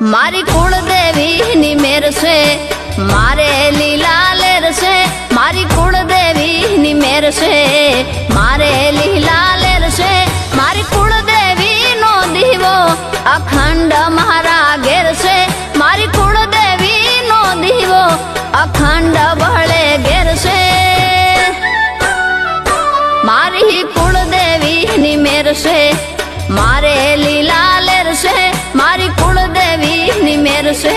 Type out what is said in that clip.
मारी कुलदेवी नी मेर से मारे लीला लेर से मारी कुलदेवी नी मेर से मारे लीला लेर से मारी कुलदेवी नो दीवो अखंड मारा घेर से मारी कुलदेवी नो दीवो अखंड बहले घेर से मारी कुलदेवी नी मेर से मारे लीला लेर से मारी कुलदेवी नी मेर से।